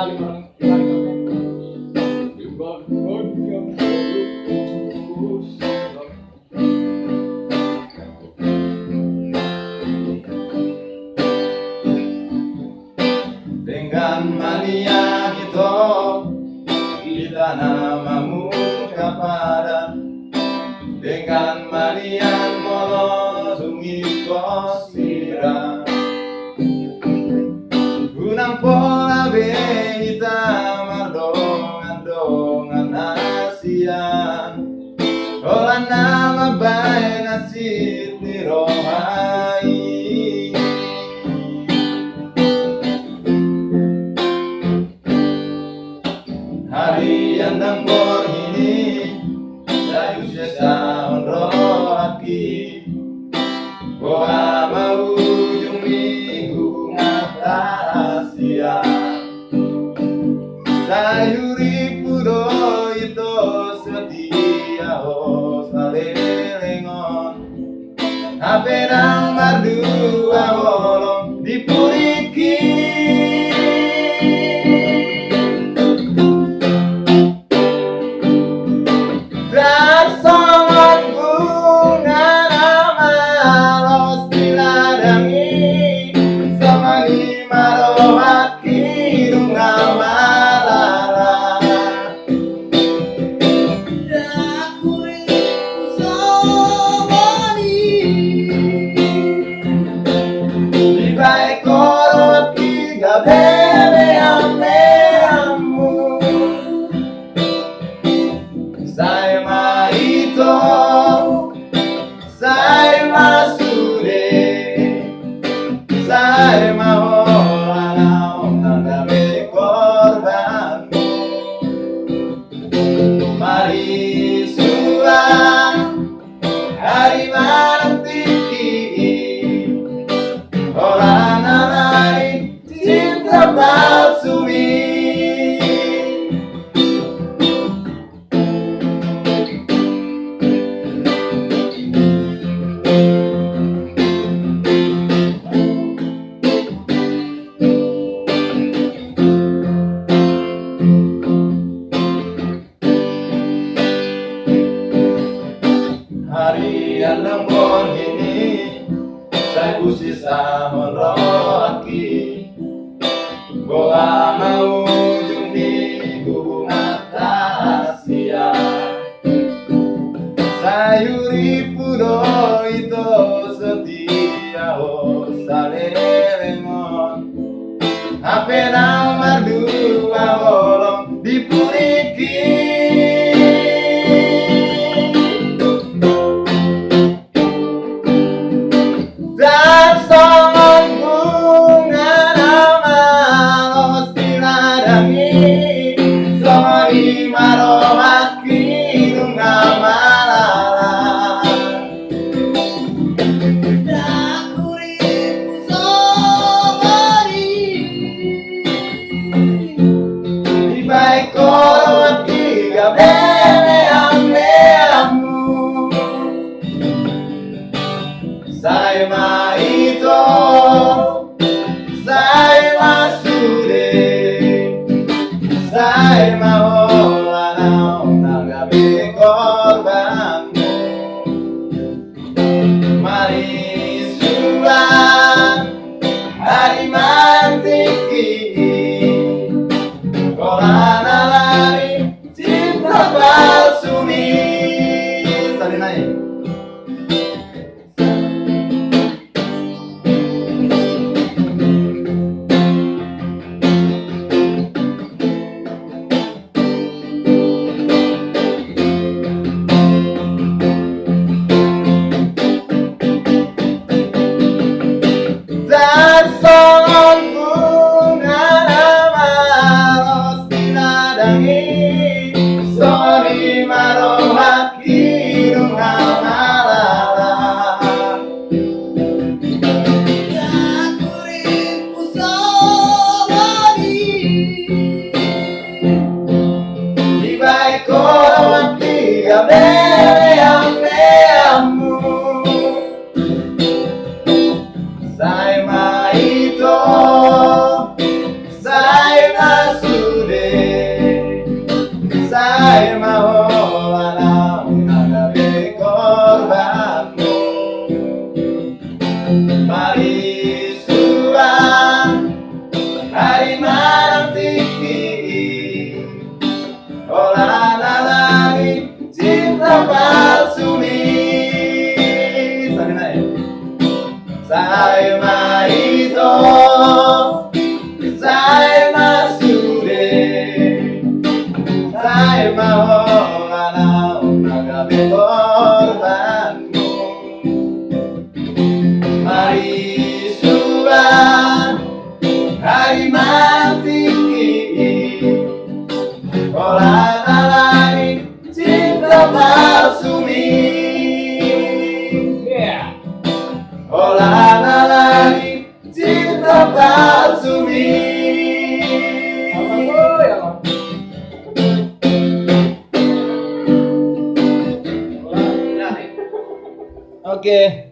Dengan mania itu kita namamu kepada, dengan mania molosumi kosira gunang pola benita mardongan asian olah nama baik nasib ni rohai. Hari yang nambor ini saya sesahun rohaki boa mau ujung minggu ngata asia sayuri pudo itu setia ho salelengon apenang madu awolong dipuriki. Mari suang hari malam tinggi orang lain cinta palsu hari yang lembon ini saya usisa meroaki boa mau ujung di bunga asia sayuri pudo itu setia ho salelengon apenang madu awolong dipuriki. Baik cinta palsu mi. Oh la la la, cinta palsu mi. Oke.